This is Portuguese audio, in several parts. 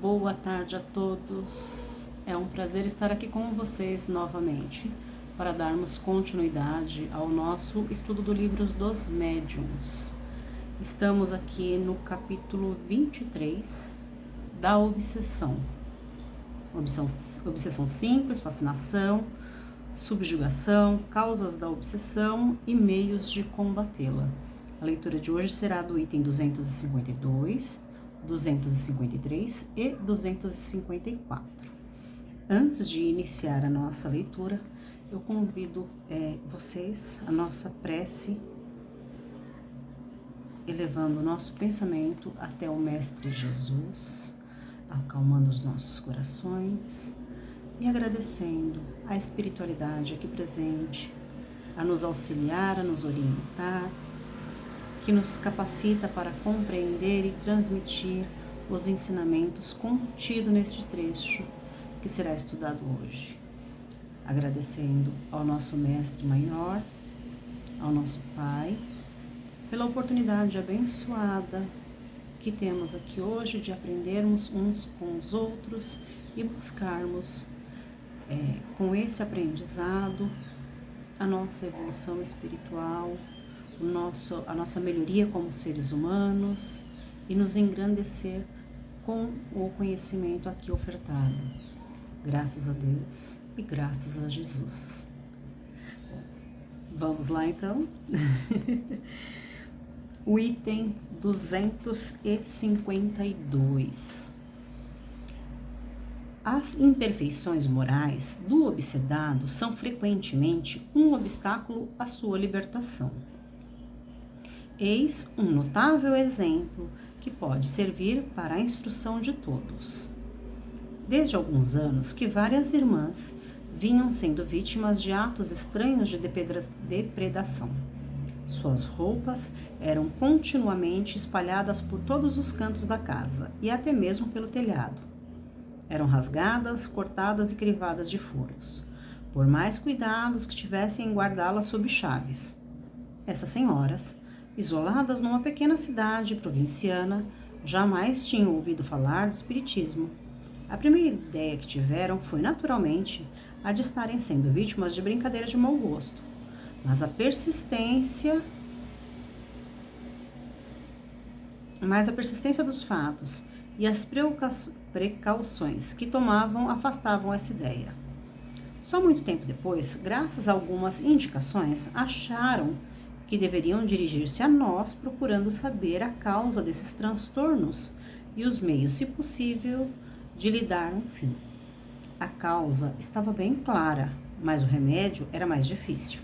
boa tarde a todos. É um prazer estar aqui com vocês novamente para darmos continuidade ao nosso estudo do livro dos médiuns. Estamos aqui no capítulo 23 da obsessão. Obsessão simples, fascinação, subjugação, causas da obsessão e meios de combatê-la. A leitura de hoje será do item 252, 253 e 254. Antes de iniciar a nossa leitura, eu convido vocês a nossa prece, elevando o nosso pensamento até o Mestre Jesus, acalmando os nossos corações e agradecendo a espiritualidade aqui presente, a nos auxiliar, a nos orientar, que nos capacita para compreender e transmitir os ensinamentos contidos neste trecho que será estudado hoje. Agradecendo ao nosso Mestre Maior, ao nosso Pai, pela oportunidade abençoada que temos aqui hoje de aprendermos uns com os outros e buscarmos com esse aprendizado a nossa evolução espiritual, a nossa melhoria como seres humanos e nos engrandecer com o conhecimento aqui ofertado. Graças a Deus e graças a Jesus. Vamos lá então? O item 252. As imperfeições morais do obsedado são frequentemente um obstáculo à sua libertação. Eis um notável exemplo que pode servir para a instrução de todos. Desde alguns anos que várias irmãs vinham sendo vítimas de atos estranhos de depredação. Suas roupas eram continuamente espalhadas por todos os cantos da casa e até mesmo pelo telhado. Eram rasgadas, cortadas e crivadas de furos, por mais cuidados que tivessem em guardá-las sob chaves. Essas senhoras, isoladas numa pequena cidade provinciana, jamais tinham ouvido falar do espiritismo. A primeira ideia que tiveram foi, naturalmente, a de estarem sendo vítimas de brincadeira de mau gosto. Mas a persistência dos fatos e as precauções que tomavam afastavam essa ideia. Só muito tempo depois, graças a algumas indicações, acharam que deveriam dirigir-se a nós procurando saber a causa desses transtornos e os meios, se possível, de lhe dar um fim. A causa estava bem clara, mas o remédio era mais difícil.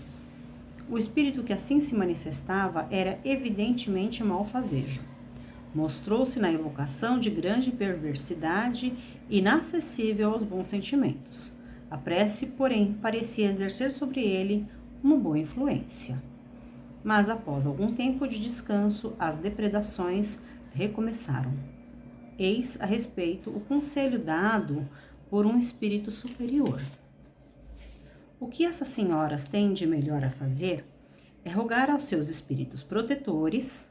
O espírito que assim se manifestava era evidentemente malfazejo. Mostrou-se na evocação de grande perversidade, inacessível aos bons sentimentos. A prece, porém, parecia exercer sobre ele uma boa influência. Mas após algum tempo de descanso, as depredações recomeçaram. Eis a respeito o conselho dado por um espírito superior. O que essas senhoras têm de melhor a fazer é rogar aos seus espíritos protetores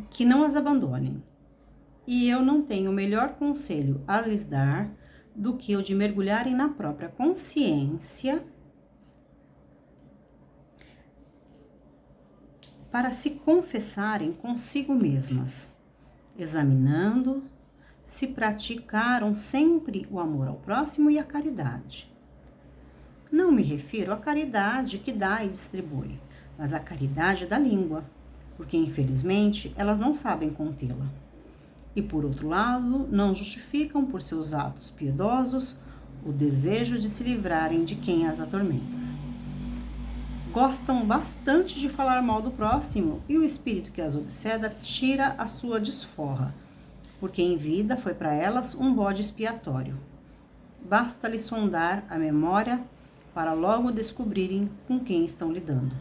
que não as abandonem. E eu não tenho melhor conselho a lhes dar do que o de mergulharem na própria consciência para se confessarem consigo mesmas, examinando se praticaram sempre o amor ao próximo e a caridade. Não me refiro à caridade que dá e distribui, mas à caridade da língua, porque infelizmente elas não sabem contê-la. E por outro lado, não justificam por seus atos piedosos o desejo de se livrarem de quem as atormenta. Gostam bastante de falar mal do próximo e o espírito que as obseda tira a sua desforra, porque em vida foi para elas um bode expiatório. Basta-lhes sondar a memória para logo descobrirem com quem estão lidando.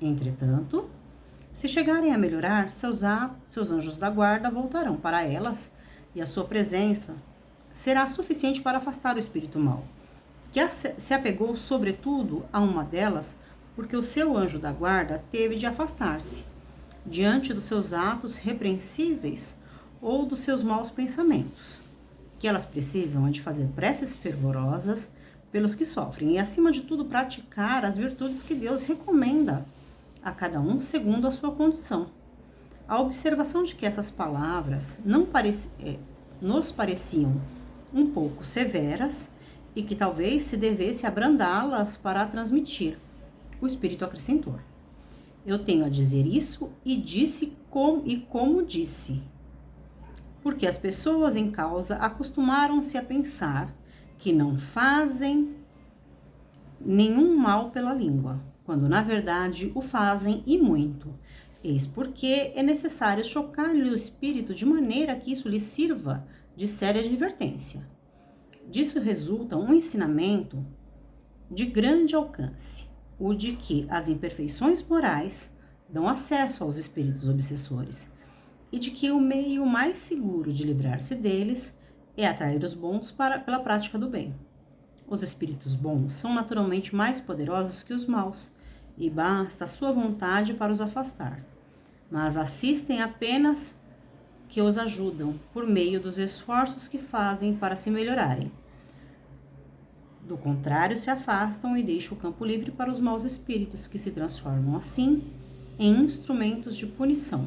Entretanto, se chegarem a melhorar, seus anjos da guarda voltarão para elas e a sua presença será suficiente para afastar o espírito mau, que se apegou sobretudo a uma delas porque o seu anjo da guarda teve de afastar-se, diante dos seus atos repreensíveis, ou dos seus maus pensamentos. O que elas precisam é de fazer preces fervorosas pelos que sofrem e, acima de tudo, praticar as virtudes que Deus recomenda a cada um segundo a sua condição. A observação de que essas palavras nos pareciam um pouco severas e que talvez se devesse abrandá-las para transmitir. O Espírito acrescentou: eu tenho a dizer isso e disse como disse. Porque as pessoas em causa acostumaram-se a pensar que não fazem nenhum mal pela língua, quando na verdade o fazem e muito. Eis porque é necessário chocar-lhe o espírito de maneira que isso lhe sirva de séria advertência. Disso resulta um ensinamento de grande alcance, o de que as imperfeições morais dão acesso aos espíritos obsessores e de que o meio mais seguro de livrar-se deles é atrair os bons pela prática do bem. Os espíritos bons são naturalmente mais poderosos que os maus e basta a sua vontade para os afastar, mas assistem apenas que os ajudam por meio dos esforços que fazem para se melhorarem. Do contrário, se afastam e deixam o campo livre para os maus espíritos, que se transformam assim em instrumentos de punição,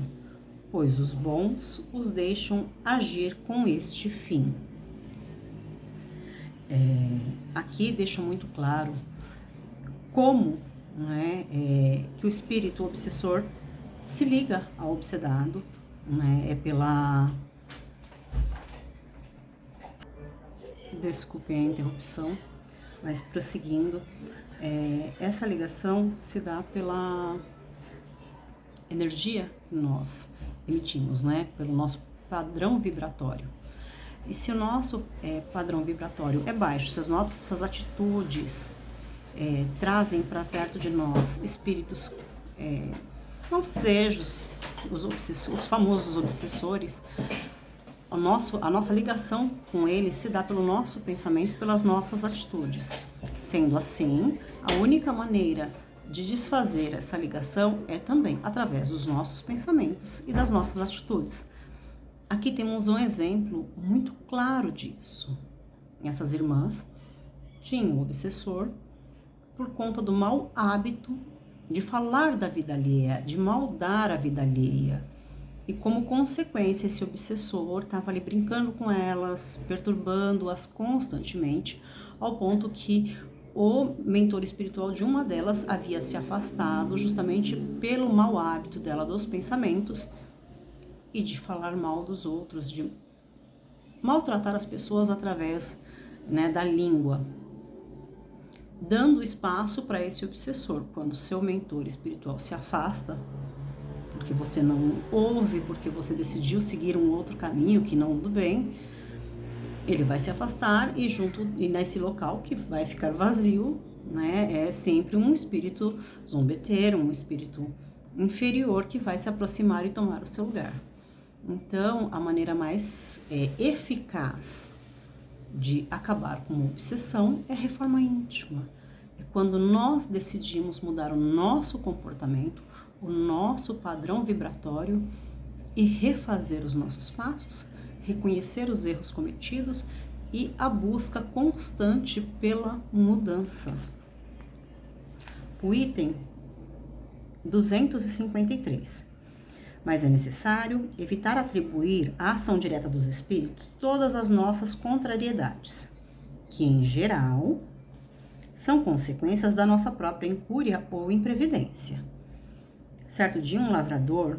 pois os bons os deixam agir com este fim. Aqui deixa muito claro como que o espírito obsessor se liga ao obsedado, Desculpem a interrupção, mas prosseguindo, essa ligação se dá pela energia que nós emitimos, pelo nosso padrão vibratório. E se o nosso padrão vibratório é baixo, se as nossas atitudes trazem para perto de nós espíritos malvazejos, os famosos obsessores, a nossa ligação com eles se dá pelo nosso pensamento, pelas nossas atitudes. Sendo assim, a única maneira de desfazer essa ligação é também através dos nossos pensamentos e das nossas atitudes. Aqui temos um exemplo muito claro disso. Essas irmãs tinham um obsessor por conta do mau hábito de falar da vida alheia, de maldar a vida alheia. E como consequência, esse obsessor estava ali brincando com elas, perturbando-as constantemente, ao ponto que o mentor espiritual de uma delas havia se afastado justamente pelo mau hábito dela dos pensamentos e de falar mal dos outros, de maltratar as pessoas através da língua, dando espaço para esse obsessor. Quando seu mentor espiritual se afasta, porque você não ouve, porque você decidiu seguir um outro caminho que não do bem, ele vai se afastar e nesse local que vai ficar vazio, é sempre um espírito zombeteiro, um espírito inferior que vai se aproximar e tomar o seu lugar. Então, a maneira mais eficaz de acabar com uma obsessão é a reforma íntima. É quando nós decidimos mudar o nosso comportamento, o nosso padrão vibratório e refazer os nossos passos, reconhecer os erros cometidos e a busca constante pela mudança. O item 253. Mas é necessário evitar atribuir à ação direta dos espíritos todas as nossas contrariedades, que, em geral, são consequências da nossa própria incúria ou imprevidência. Certo dia, um lavrador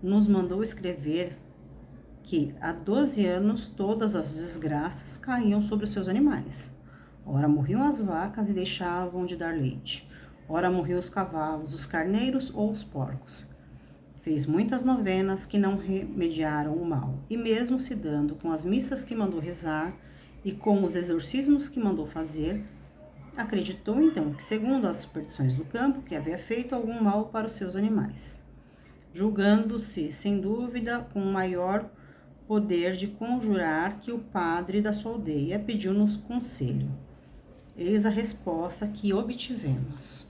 nos mandou escrever que há 12 anos todas as desgraças caíam sobre os seus animais. Ora morriam as vacas e deixavam de dar leite. Ora morriam os cavalos, os carneiros ou os porcos. Fez muitas novenas que não remediaram o mal, e mesmo se dando com as missas que mandou rezar e com os exorcismos que mandou fazer, acreditou então que, segundo as superstições do campo, que havia feito algum mal para os seus animais, julgando-se, sem dúvida, com maior poder de conjurar que o padre da sua aldeia pediu-nos conselho. Eis a resposta que obtivemos.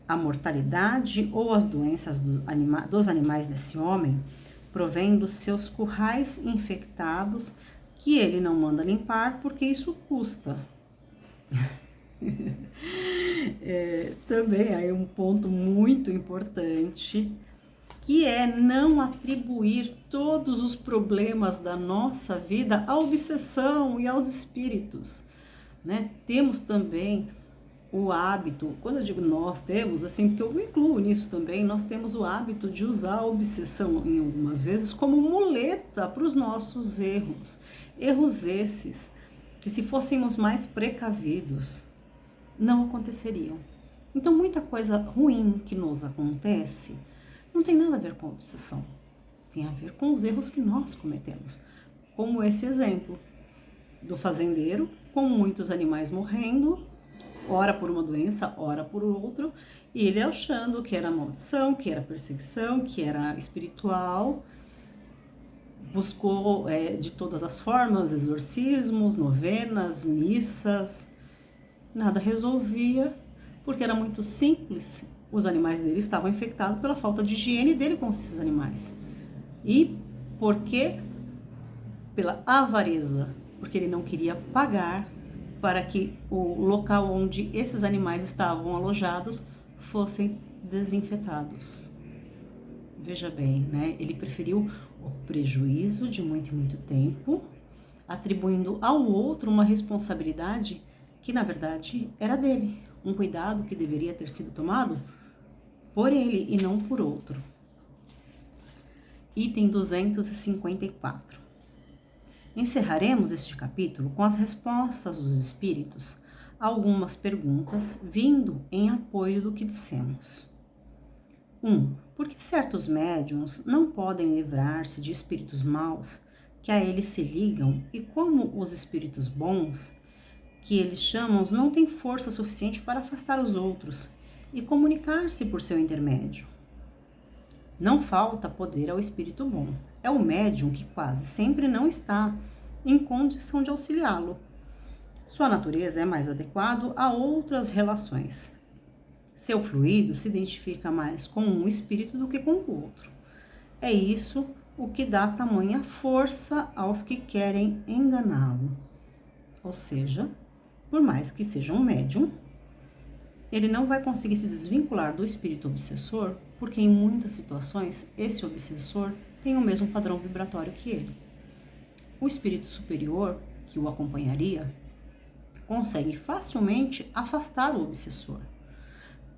A mortalidade ou as doenças dos animais desse homem provendo seus currais infectados que ele não manda limpar porque isso custa. Também aí um ponto muito importante, que é não atribuir todos os problemas da nossa vida à obsessão e aos espíritos, né? Temos também o hábito, quando eu digo nós temos, assim, porque eu me incluo nisso também, nós temos o hábito de usar a obsessão em algumas vezes como muleta para os nossos erros. Erros esses que, se fôssemos mais precavidos, não aconteceriam. Então, muita coisa ruim que nos acontece não tem nada a ver com a obsessão. Tem a ver com os erros que nós cometemos. Como esse exemplo do fazendeiro, com muitos animais morrendo, ora por uma doença, ora por outro, e ele achando que era maldição, que era perseguição, que era espiritual, buscou de todas as formas, exorcismos, novenas, missas, nada resolvia, porque era muito simples. Os animais dele estavam infectados pela falta de higiene dele com esses animais. E por quê? Pela avareza, porque ele não queria pagar para que o local onde esses animais estavam alojados fossem desinfetados. Veja bem, né? Ele preferiu o prejuízo de muito e muito tempo, atribuindo ao outro uma responsabilidade que, na verdade, era dele. Um cuidado que deveria ter sido tomado por ele e não por outro. Item 254. Encerraremos este capítulo com as respostas dos espíritos a algumas perguntas, vindo em apoio do que dissemos. 1. Por que certos médiuns não podem livrar-se de espíritos maus que a eles se ligam e como os espíritos bons, que eles chamam, não têm força suficiente para afastar os outros e comunicar-se por seu intermédio? Não falta poder ao espírito bom. É o médium que quase sempre não está em condição de auxiliá-lo. Sua natureza é mais adequada a outras relações. Seu fluido se identifica mais com um espírito do que com o outro. É isso o que dá tamanha força aos que querem enganá-lo. Ou seja, por mais que seja um médium, ele não vai conseguir se desvincular do espírito obsessor, porque em muitas situações esse obsessor tem o mesmo padrão vibratório que ele. O espírito superior, que o acompanharia, consegue facilmente afastar o obsessor.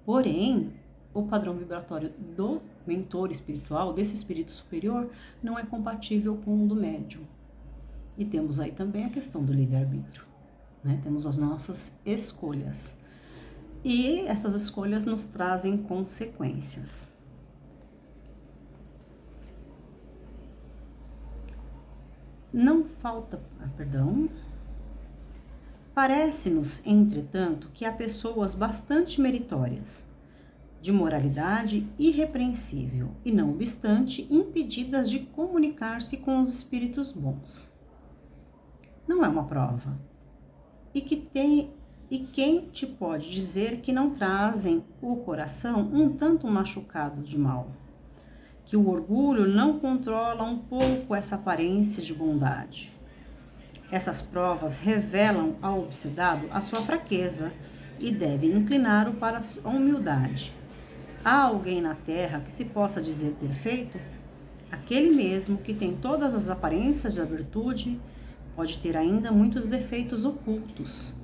Porém, o padrão vibratório do mentor espiritual, desse espírito superior, não é compatível com o do médium. E temos aí também a questão do livre-arbítrio, né? Temos as nossas escolhas. E essas escolhas nos trazem consequências. Parece-nos, entretanto, que há pessoas bastante meritórias, de moralidade irrepreensível e, não obstante, impedidas de comunicar-se com os espíritos bons. Não é uma prova. E quem te pode dizer que não trazem o coração um tanto machucado de mal? Que o orgulho não controla um pouco essa aparência de bondade? Essas provas revelam ao obsedado a sua fraqueza e devem incliná-lo para a humildade. Há alguém na terra que se possa dizer perfeito? Aquele mesmo que tem todas as aparências da virtude pode ter ainda muitos defeitos ocultos.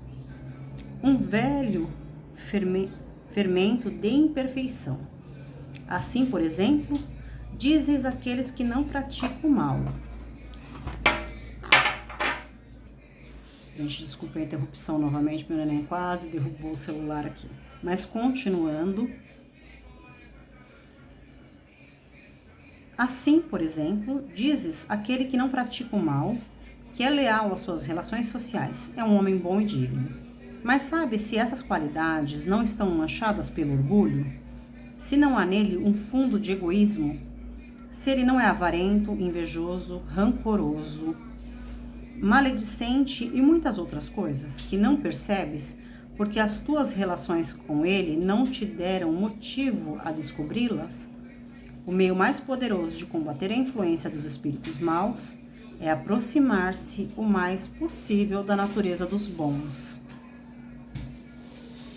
Um velho fermento de imperfeição. Assim, por exemplo, dizes aqueles que não praticam o mal. Gente, desculpa a interrupção novamente, meu neném quase derrubou o celular aqui. Mas continuando. Assim, por exemplo, dizes aquele que não pratica o mal, que é leal às suas relações sociais, é um homem bom e digno. Mas sabe se essas qualidades não estão manchadas pelo orgulho? Se não há nele um fundo de egoísmo? Se ele não é avarento, invejoso, rancoroso, maledicente e muitas outras coisas que não percebes porque as tuas relações com ele não te deram motivo a descobri-las? O meio mais poderoso de combater a influência dos espíritos maus é aproximar-se o mais possível da natureza dos bons.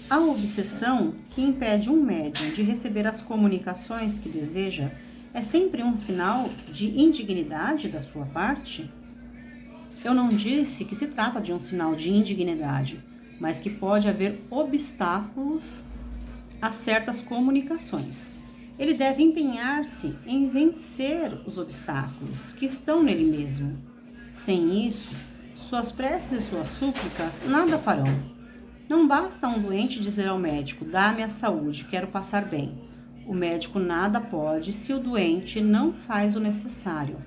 A obsessão que impede um médium de receber as comunicações que deseja é sempre um sinal de indignidade da sua parte? Eu não disse que se trata de um sinal de indignidade, mas que pode haver obstáculos a certas comunicações. Ele deve empenhar-se em vencer os obstáculos que estão nele mesmo. Sem isso, suas preces e suas súplicas nada farão. Não basta um doente dizer ao médico: dá-me a saúde, quero passar bem. O médico nada pode se o doente não faz o necessário.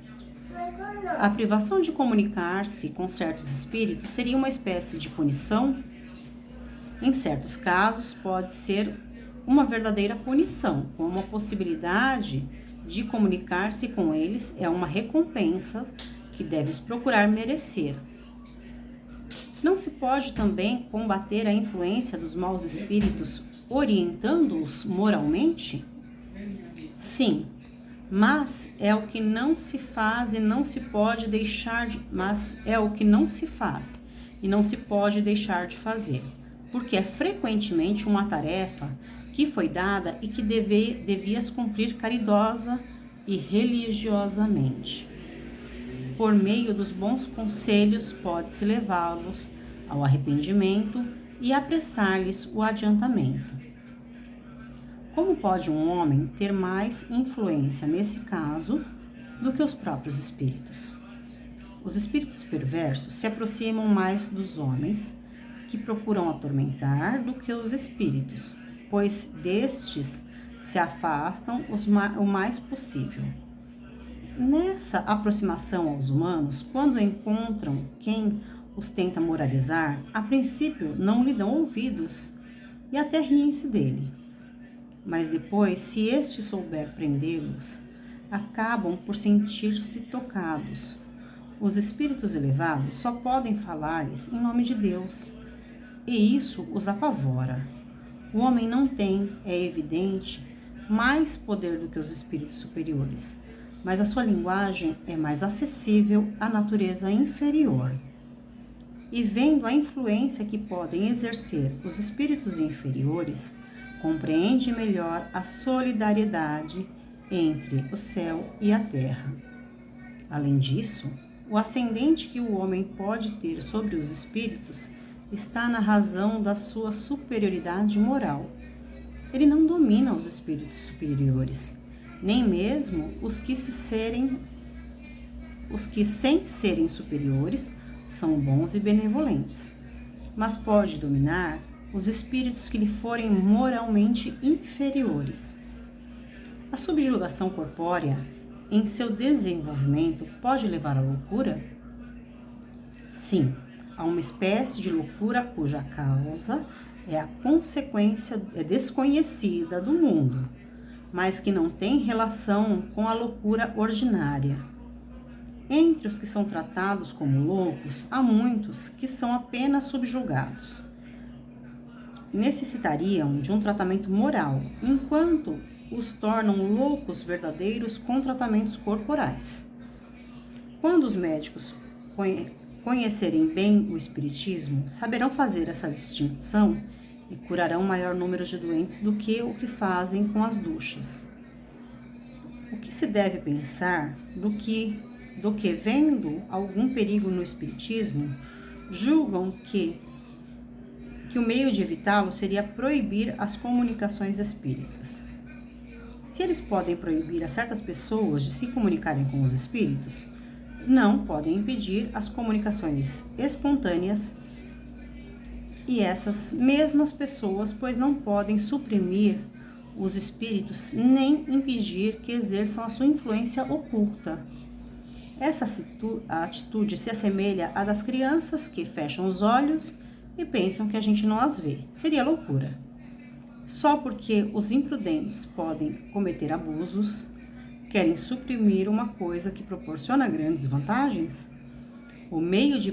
A privação de comunicar-se com certos espíritos seria uma espécie de punição? Em certos casos, pode ser uma verdadeira punição, como a possibilidade de comunicar-se com eles é uma recompensa que deves procurar merecer. Não se pode também combater a influência dos maus espíritos orientando-os moralmente? Sim, mas é o que não se faz e não se pode deixar de, mas é o que não se faz e não se pode deixar de fazer, porque é frequentemente uma tarefa que foi dada e que devias cumprir caridosa e religiosamente. Por meio dos bons conselhos, pode-se levá-los ao arrependimento e apressar-lhes o adiantamento. Como pode um homem ter mais influência nesse caso do que os próprios espíritos? Os espíritos perversos se aproximam mais dos homens que procuram atormentar do que os espíritos, pois destes se afastam o mais possível. Nessa aproximação aos humanos, quando encontram quem os tenta moralizar, a princípio não lhe dão ouvidos e até riem-se deles. Mas depois, se este souber prendê-los, acabam por sentir-se tocados. Os espíritos elevados só podem falar-lhes em nome de Deus, e isso os apavora. O homem não tem, é evidente, mais poder do que os espíritos superiores, mas a sua linguagem é mais acessível à natureza inferior. E vendo a influência que podem exercer os espíritos inferiores, compreende melhor a solidariedade entre o céu e a terra. Além disso, o ascendente que o homem pode ter sobre os espíritos está na razão da sua superioridade moral. Ele não domina os espíritos superiores, nem mesmo os que sem serem superiores são bons e benevolentes, mas pode dominar os espíritos que lhe forem moralmente inferiores. A subjugação corpórea, em seu desenvolvimento, pode levar à loucura? Sim, a uma espécie de loucura cuja causa é a consequência desconhecida do mundo, mas que não tem relação com a loucura ordinária. Entre os que são tratados como loucos, há muitos que são apenas subjugados. Necessitariam de um tratamento moral, enquanto os tornam loucos verdadeiros com tratamentos corporais. Quando os médicos conhecerem bem o espiritismo, saberão fazer essa distinção e curarão maior número de doentes do que o que fazem com as duchas. O que se deve pensar do que vendo algum perigo no espiritismo, julgam que o meio de evitá-lo seria proibir as comunicações espíritas. Se eles podem proibir a certas pessoas de se comunicarem com os espíritos, não podem impedir as comunicações espontâneas e essas mesmas pessoas, pois não podem suprimir os espíritos nem impedir que exerçam a sua influência oculta. Essa atitude se assemelha à das crianças que fecham os olhos e pensam que a gente não as vê. Seria loucura. Só porque os imprudentes podem cometer abusos, querem suprimir uma coisa que proporciona grandes vantagens? O meio de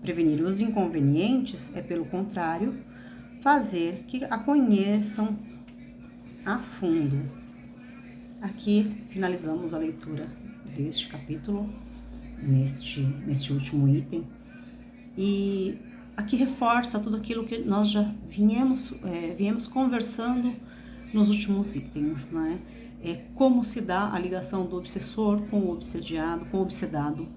prevenir os inconvenientes é, pelo contrário, fazer que a conheçam a fundo. aqui finalizamos a leitura deste capítulo, neste último item. E aqui reforça tudo aquilo que nós já viemos conversando nos últimos itens, né? Como se dá a ligação do obsessor com o obsediado, com o obsedado.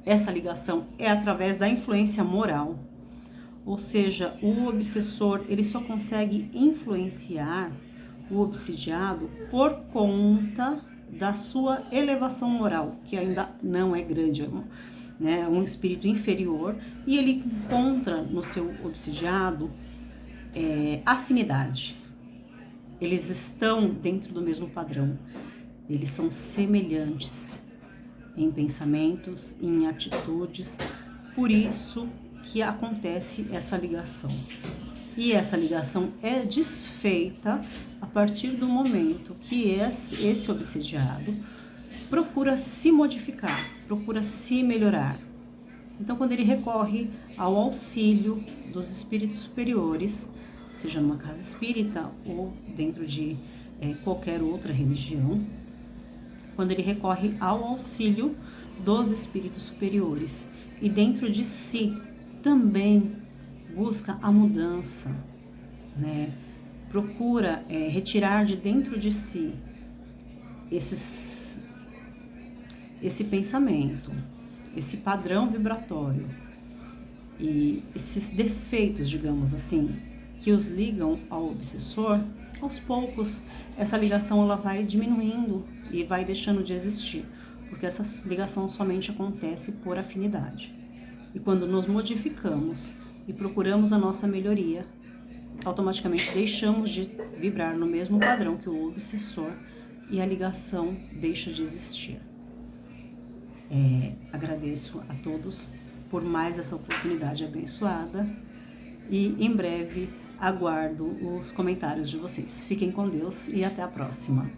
Essa ligação é através da influência moral, ou seja, o obsessor ele só consegue influenciar o obsidiado por conta da sua elevação moral, que ainda não é grande, né? É um espírito inferior, e ele encontra no seu obsidiado afinidade. Eles estão dentro do mesmo padrão, eles são semelhantes em pensamentos, em atitudes, por isso que acontece essa ligação. E essa ligação é desfeita a partir do momento que esse obsediado procura se modificar, procura se melhorar. Então, quando ele recorre ao auxílio dos espíritos superiores, seja numa casa espírita ou dentro de qualquer outra religião, quando ele recorre ao auxílio dos espíritos superiores e dentro de si também busca a mudança, né? Procura retirar de dentro de si esse pensamento, esse padrão vibratório e esses defeitos, digamos assim, que os ligam ao obsessor. Aos poucos essa ligação ela vai diminuindo e vai deixando de existir, porque essa ligação somente acontece por afinidade. E quando nos modificamos e procuramos a nossa melhoria, automaticamente deixamos de vibrar no mesmo padrão que o obsessor e a ligação deixa de existir. Agradeço a todos por mais essa oportunidade abençoada e em breve aguardo os comentários de vocês. Fiquem com Deus e até a próxima.